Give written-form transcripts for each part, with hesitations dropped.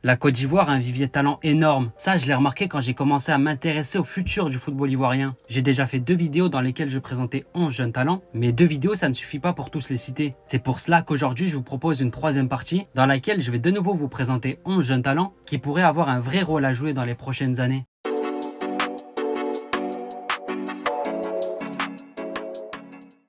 La Côte d'Ivoire a un vivier de talent énorme. Ça, je l'ai remarqué quand j'ai commencé à m'intéresser au futur du football ivoirien. J'ai déjà fait 2 vidéos dans lesquelles je présentais 11 jeunes talents, mais 2 vidéos, ça ne suffit pas pour tous les citer. C'est pour cela qu'aujourd'hui, je vous propose une 3e partie dans laquelle je vais de nouveau vous présenter 11 jeunes talents qui pourraient avoir un vrai rôle à jouer dans les prochaines années.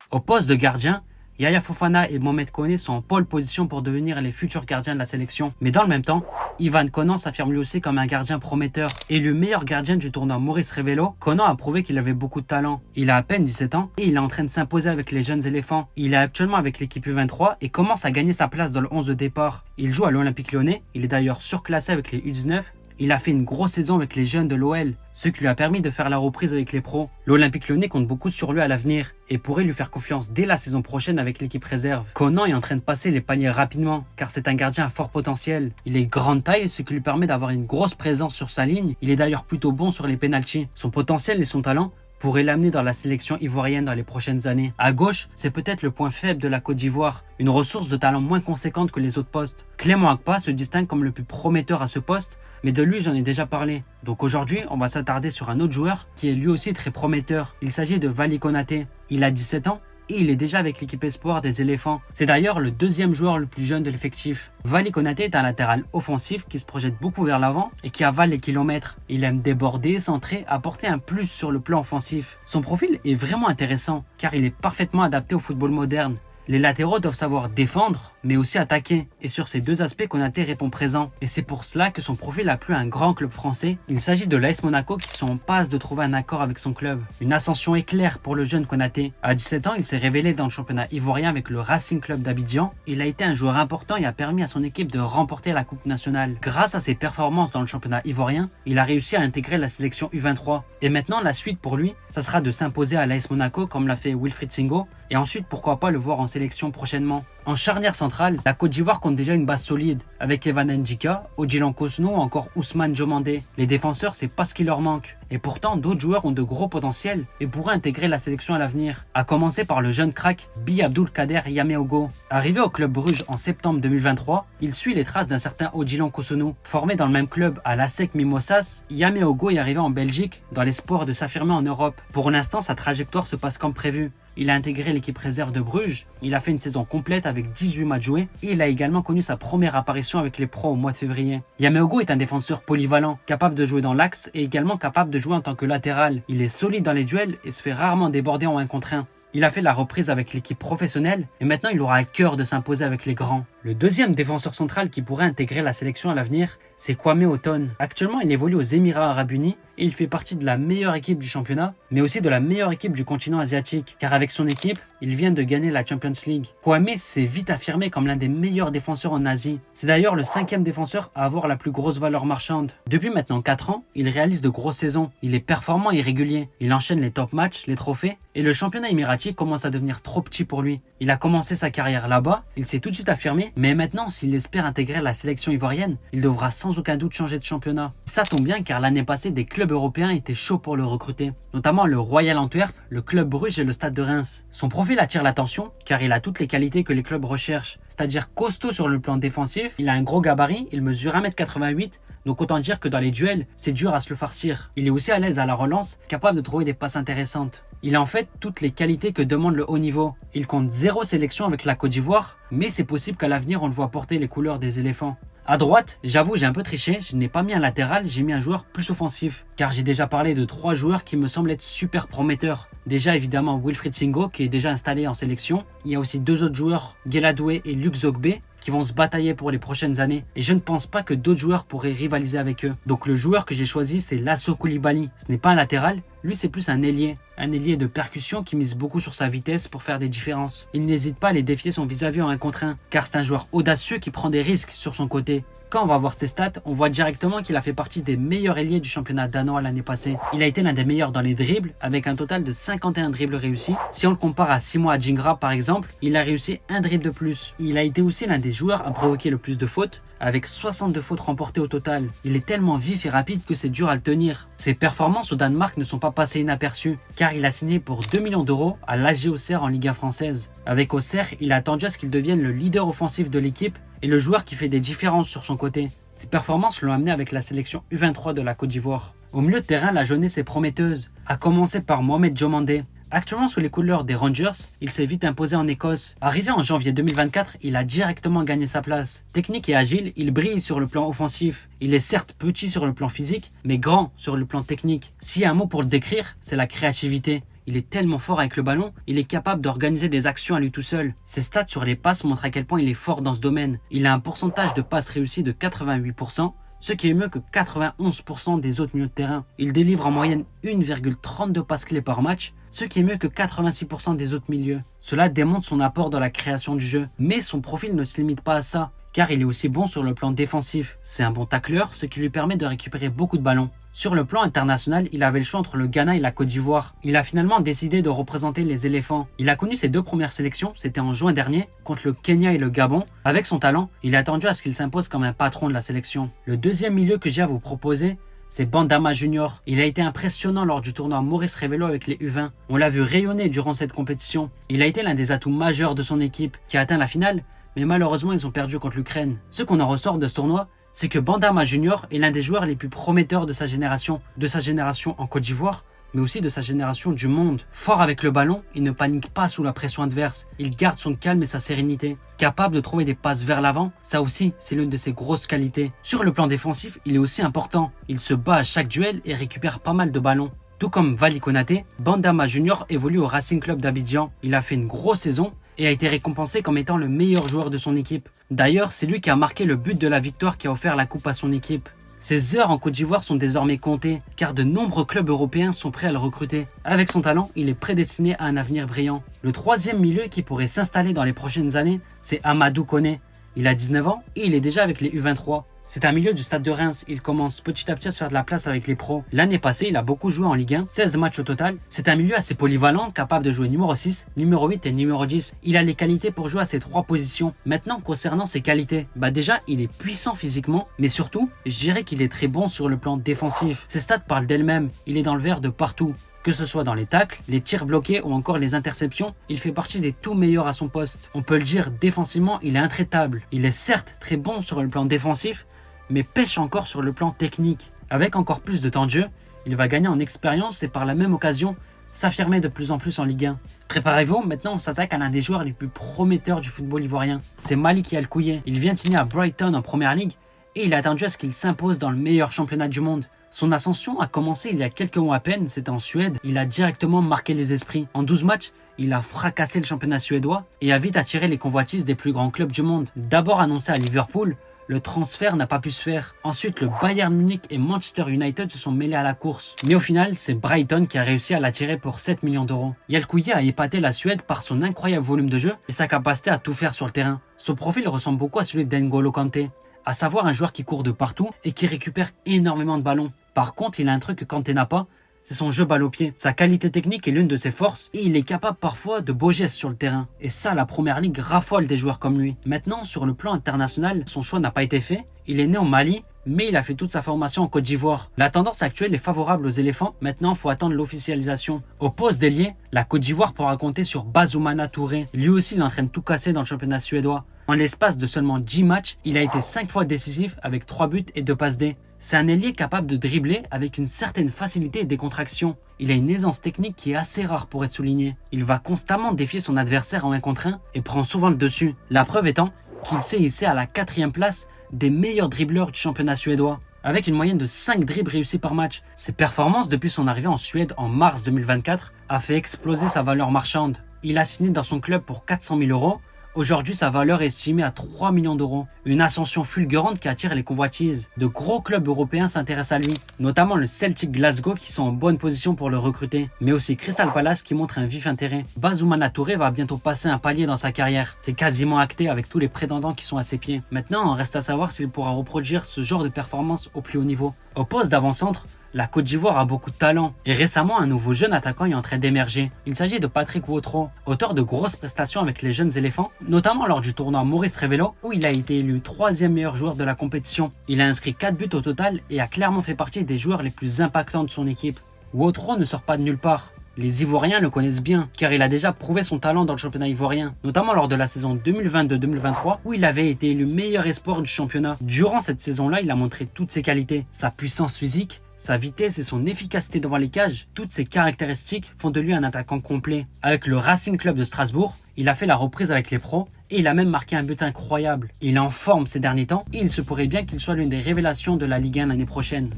Au poste de gardien, Yaya Fofana et Mohamed Koné sont en pole position pour devenir les futurs gardiens de la sélection. Mais dans le même temps, Ivan Konan s'affirme lui aussi comme un gardien prometteur. Élu meilleur gardien du tournoi Maurice Revello, Konan a prouvé qu'il avait beaucoup de talent. Il a à peine 17 ans et il est en train de s'imposer avec les jeunes éléphants. Il est actuellement avec l'équipe U23 et commence à gagner sa place dans le 11 de départ. Il joue à l'Olympique Lyonnais, il est d'ailleurs surclassé avec les U19. Il a fait une grosse saison avec les jeunes de l'OL, ce qui lui a permis de faire la reprise avec les pros. L'Olympique Lyonnais compte beaucoup sur lui à l'avenir et pourrait lui faire confiance dès la saison prochaine avec l'équipe réserve. Konan est en train de passer les paliers rapidement car c'est un gardien à fort potentiel. Il est grande taille, ce qui lui permet d'avoir une grosse présence sur sa ligne. Il est d'ailleurs plutôt bon sur les pénaltys. Son potentiel et son talent pourrait l'amener dans la sélection ivoirienne dans les prochaines années. À gauche, c'est peut-être le point faible de la Côte d'Ivoire, une ressource de talent moins conséquente que les autres postes. Clément Akpa se distingue comme le plus prometteur à ce poste, mais de lui j'en ai déjà parlé. Donc aujourd'hui, on va s'attarder sur un autre joueur qui est lui aussi très prometteur. Il s'agit de Vali Konaté. Il a 17 ans et il est déjà avec l'équipe espoir des éléphants. C'est d'ailleurs le 2e joueur le plus jeune de l'effectif. Vali Konaté est un latéral offensif qui se projette beaucoup vers l'avant et qui avale les kilomètres. Il aime déborder, centrer, apporter un plus sur le plan offensif. Son profil est vraiment intéressant car il est parfaitement adapté au football moderne. Les latéraux doivent savoir défendre, mais aussi attaquer. Et sur ces deux aspects, Konaté répond présent. Et c'est pour cela que son profil a plu à un grand club français. Il s'agit de l'AS Monaco qui sont en passe de trouver un accord avec son club. Une ascension éclair pour le jeune Konaté. À 17 ans, il s'est révélé dans le championnat ivoirien avec le Racing Club d'Abidjan. Il a été un joueur important et a permis à son équipe de remporter la Coupe nationale. Grâce à ses performances dans le championnat ivoirien, il a réussi à intégrer la sélection U23. Et maintenant, la suite pour lui, ça sera de s'imposer à l'AS Monaco comme l'a fait Wilfried Singo. Et ensuite, pourquoi pas le voir en sélection prochainement. En charnière centrale, la Côte d'Ivoire compte déjà une base solide, avec Evan Ndjika, Odilon Kosno ou encore Ousmane Diomandé. Les défenseurs, c'est pas ce qui leur manque. Et pourtant, d'autres joueurs ont de gros potentiels et pourraient intégrer la sélection à l'avenir. À commencer par le jeune crack Bi Abdulkader Yameogo. Arrivé au club Bruges en septembre 2023, il suit les traces d'un certain Odilon Kosno. Formé dans le même club à l'ASEC Mimosas, Yameogo est arrivé en Belgique dans l'espoir de s'affirmer en Europe. Pour l'instant, sa trajectoire se passe comme prévu. Il a intégré l'équipe réserve de Bruges, il a fait une saison complète avec 18 matchs joués et il a également connu sa première apparition avec les pros au mois de février. Yameogo est un défenseur polyvalent, capable de jouer dans l'axe et également capable de jouer en tant que latéral. Il est solide dans les duels et se fait rarement déborder en 1 contre 1. Il a fait la reprise avec l'équipe professionnelle et maintenant il aura à cœur de s'imposer avec les grands. Le 2e défenseur central qui pourrait intégrer la sélection à l'avenir, c'est Kwame Oton. Actuellement, il évolue aux Émirats Arabes Unis et il fait partie de la meilleure équipe du championnat, mais aussi de la meilleure équipe du continent asiatique, car avec son équipe, il vient de gagner la Champions League. Kwame s'est vite affirmé comme l'un des meilleurs défenseurs en Asie. C'est d'ailleurs le 5e défenseur à avoir la plus grosse valeur marchande. Depuis maintenant 4 ans, il réalise de grosses saisons. Il est performant et régulier. Il enchaîne les top matchs, les trophées, et le championnat émirati commence à devenir trop petit pour lui. Il a commencé sa carrière là-bas, il s'est tout de suite affirmé, mais maintenant, s'il espère intégrer la sélection ivoirienne, il devra sans aucun doute changer de championnat. Ça tombe bien car l'année passée, des clubs européens étaient chauds pour le recruter, notamment le Royal Antwerp, le Club Bruges et le Stade de Reims. Son profil attire l'attention car il a toutes les qualités que les clubs recherchent, c'est-à-dire costaud sur le plan défensif, il a un gros gabarit, il mesure 1m88, donc autant dire que dans les duels, c'est dur à se le farcir. Il est aussi à l'aise à la relance, capable de trouver des passes intéressantes. Il a en fait toutes les qualités que demande le haut niveau. Il compte 0 sélection avec la Côte d'Ivoire, mais c'est possible qu'à l'avenir on le voit porter les couleurs des éléphants. À droite, j'avoue j'ai un peu triché, je n'ai pas mis un latéral, j'ai mis un joueur plus offensif. Car j'ai déjà parlé de 3 joueurs qui me semblent être super prometteurs. Déjà évidemment Wilfried Singo qui est déjà installé en sélection. Il y a aussi 2 autres joueurs, Gueladoué et Luc Zogbe, qui vont se batailler pour les prochaines années. Et je ne pense pas que d'autres joueurs pourraient rivaliser avec eux. Donc le joueur que j'ai choisi, c'est Lasso Koulibaly. Ce n'est pas un latéral, lui c'est plus un ailier. Un ailier de percussion qui mise beaucoup sur sa vitesse pour faire des différences. Il n'hésite pas à aller défier son vis-à-vis en 1 contre 1, car c'est un joueur audacieux qui prend des risques sur son côté. Quand on va voir ses stats, on voit directement qu'il a fait partie des meilleurs ailiers du championnat danois l'année passée. Il a été l'un des meilleurs dans les dribbles, avec un total de 51 dribbles réussis. Si on le compare à Simo Adjingra par exemple, il a réussi un dribble de plus. Il a été aussi l'un des joueurs à provoquer le plus de fautes, avec 62 fautes remportées au total. Il est tellement vif et rapide que c'est dur à le tenir. Ses performances au Danemark ne sont pas passées inaperçues, car il a signé pour 2 millions d'euros à l'AG Auxerre en Ligue 1 française. Avec Auxerre, il a attendu à ce qu'il devienne le leader offensif de l'équipe et le joueur qui fait des différences sur son côté. Ses performances l'ont amené avec la sélection U23 de la Côte d'Ivoire. Au milieu de terrain, la jeunesse est prometteuse, à commencer par Mohamed Diomandé. Actuellement sous les couleurs des Rangers, il s'est vite imposé en Écosse. Arrivé en janvier 2024, il a directement gagné sa place. Technique et agile, il brille sur le plan offensif. Il est certes petit sur le plan physique, mais grand sur le plan technique. S'il y a un mot pour le décrire, c'est la créativité. Il est tellement fort avec le ballon, il est capable d'organiser des actions à lui tout seul. Ses stats sur les passes montrent à quel point il est fort dans ce domaine. Il a un pourcentage de passes réussies de 88%. Ce qui est mieux que 91% des autres milieux de terrain. Il délivre en moyenne 1,32 passes clés par match, ce qui est mieux que 86% des autres milieux. Cela démontre son apport dans la création du jeu, mais son profil ne se limite pas à ça, car il est aussi bon sur le plan défensif. C'est un bon tacleur, ce qui lui permet de récupérer beaucoup de ballons. Sur le plan international, il avait le choix entre le Ghana et la Côte d'Ivoire. Il a finalement décidé de représenter les éléphants. Il a connu ses 2 premières sélections, c'était en juin dernier, contre le Kenya et le Gabon. Avec son talent, il a attendu à ce qu'il s'impose comme un patron de la sélection. Le deuxième milieu que j'ai à vous proposer, c'est Bandama Junior. Il a été impressionnant lors du tournoi Maurice Révélo avec les U20. On l'a vu rayonner durant cette compétition. Il a été l'un des atouts majeurs de son équipe, qui a atteint la finale, mais malheureusement ils ont perdu contre l'Ukraine. Ce qu'on en ressort de ce tournoi, c'est que Bandama Junior est l'un des joueurs les plus prometteurs de sa génération en Côte d'Ivoire, mais aussi de sa génération du monde. Fort avec le ballon, il ne panique pas sous la pression adverse, il garde son calme et sa sérénité. Capable de trouver des passes vers l'avant, ça aussi c'est l'une de ses grosses qualités. Sur le plan défensif, il est aussi important, il se bat à chaque duel et récupère pas mal de ballons. Tout comme Vali Konaté, Bandama Junior évolue au Racing Club d'Abidjan. Il a fait une grosse saison et a été récompensé comme étant le meilleur joueur de son équipe. D'ailleurs, c'est lui qui a marqué le but de la victoire qui a offert la coupe à son équipe. Ses heures en Côte d'Ivoire sont désormais comptées, car de nombreux clubs européens sont prêts à le recruter. Avec son talent, il est prédestiné à un avenir brillant. Le troisième milieu qui pourrait s'installer dans les prochaines années, c'est Amadou Koné. Il a 19 ans et il est déjà avec les U23. C'est un milieu du stade de Reims, il commence petit à petit à se faire de la place avec les pros. L'année passée, il a beaucoup joué en Ligue 1, 16 matchs au total. C'est un milieu assez polyvalent, capable de jouer numéro 6, numéro 8 et numéro 10. Il a les qualités pour jouer à ces 3 positions. Maintenant, concernant ses qualités, déjà, il est puissant physiquement, mais surtout, je dirais qu'il est très bon sur le plan défensif. Ses stats parlent d'elles-mêmes, il est dans le vert de partout. Que ce soit dans les tacles, les tirs bloqués ou encore les interceptions, il fait partie des tout meilleurs à son poste. On peut le dire, défensivement, il est intraitable. Il est certes très bon sur le plan défensif, mais pêche encore sur le plan technique. Avec encore plus de temps de jeu, il va gagner en expérience et par la même occasion, s'affirmer de plus en plus en Ligue 1. Préparez-vous, maintenant on s'attaque à l'un des joueurs les plus prometteurs du football ivoirien. C'est Malick Alkouye. Il vient de signer à Brighton en Première Ligue et il a attendu à ce qu'il s'impose dans le meilleur championnat du monde. Son ascension a commencé il y a quelques mois à peine, c'était en Suède. Il a directement marqué les esprits. En 12 matchs, il a fracassé le championnat suédois et a vite attiré les convoitises des plus grands clubs du monde. D'abord annoncé à Liverpool, le transfert n'a pas pu se faire. Ensuite, le Bayern Munich et Manchester United se sont mêlés à la course. Mais au final, c'est Brighton qui a réussi à l'attirer pour 7 millions d'euros. Alkouye a épaté la Suède par son incroyable volume de jeu et sa capacité à tout faire sur le terrain. Son profil ressemble beaucoup à celui d'N'Golo Kanté, à savoir un joueur qui court de partout et qui récupère énormément de ballons. Par contre, il a un truc que Kanté n'a pas, c'est son jeu balle au pied. Sa qualité technique est l'une de ses forces et il est capable parfois de beaux gestes sur le terrain. Et ça, la Première Ligue raffole des joueurs comme lui. Maintenant, sur le plan international, son choix n'a pas été fait. Il est né au Mali, mais il a fait toute sa formation en Côte d'Ivoire. La tendance actuelle est favorable aux éléphants, maintenant il faut attendre l'officialisation. Au poste d'ailier, la Côte d'Ivoire pourra compter sur Bazoumana Touré. Lui aussi il entraîne tout casser dans le championnat suédois. En l'espace de seulement 10 matchs, il a été 5 fois décisif avec 3 buts et 2 passes D. C'est un ailier capable de dribbler avec une certaine facilité et décontraction. Il a une aisance technique qui est assez rare pour être soulignée. Il va constamment défier son adversaire en 1 contre 1 et prend souvent le dessus. La preuve étant qu'il s'est hissé à la 4e place des meilleurs dribbleurs du championnat suédois, avec une moyenne de 5 dribbles réussis par match. Ses performances depuis son arrivée en Suède en mars 2024 a fait exploser sa valeur marchande. Il a signé dans son club pour 400 000 euros. Aujourd'hui, sa valeur est estimée à 3 millions d'euros. Une ascension fulgurante qui attire les convoitises. De gros clubs européens s'intéressent à lui, notamment le Celtic Glasgow qui sont en bonne position pour le recruter, mais aussi Crystal Palace qui montre un vif intérêt. Bazoumana Touré va bientôt passer un palier dans sa carrière. C'est quasiment acté avec tous les prétendants qui sont à ses pieds. Maintenant, on reste à savoir s'il pourra reproduire ce genre de performance au plus haut niveau. Au poste d'avant-centre, la Côte d'Ivoire a beaucoup de talent et récemment un nouveau jeune attaquant est en train d'émerger. Il s'agit de Patrick Wotro, auteur de grosses prestations avec les jeunes éléphants, notamment lors du tournoi Maurice Révélo où il a été élu 3e meilleur joueur de la compétition. Il a inscrit 4 buts au total et a clairement fait partie des joueurs les plus impactants de son équipe. Wotro ne sort pas de nulle part. Les Ivoiriens le connaissent bien, car il a déjà prouvé son talent dans le championnat ivoirien, notamment lors de la saison 2022-2023, où il avait été élu meilleur espoir du championnat. Durant cette saison-là, il a montré toutes ses qualités, sa puissance physique, sa vitesse et son efficacité devant les cages. Toutes ces caractéristiques font de lui un attaquant complet. Avec le Racing Club de Strasbourg, il a fait la reprise avec les pros et il a même marqué un but incroyable. Il est en forme ces derniers temps et il se pourrait bien qu'il soit l'une des révélations de la Ligue 1 l'année prochaine.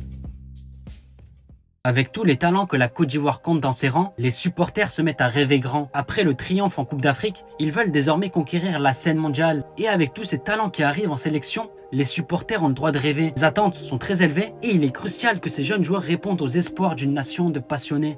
Avec tous les talents que la Côte d'Ivoire compte dans ses rangs, les supporters se mettent à rêver grand. Après le triomphe en Coupe d'Afrique, ils veulent désormais conquérir la scène mondiale. Et avec tous ces talents qui arrivent en sélection, les supporters ont le droit de rêver. Les attentes sont très élevées et il est crucial que ces jeunes joueurs répondent aux espoirs d'une nation de passionnés.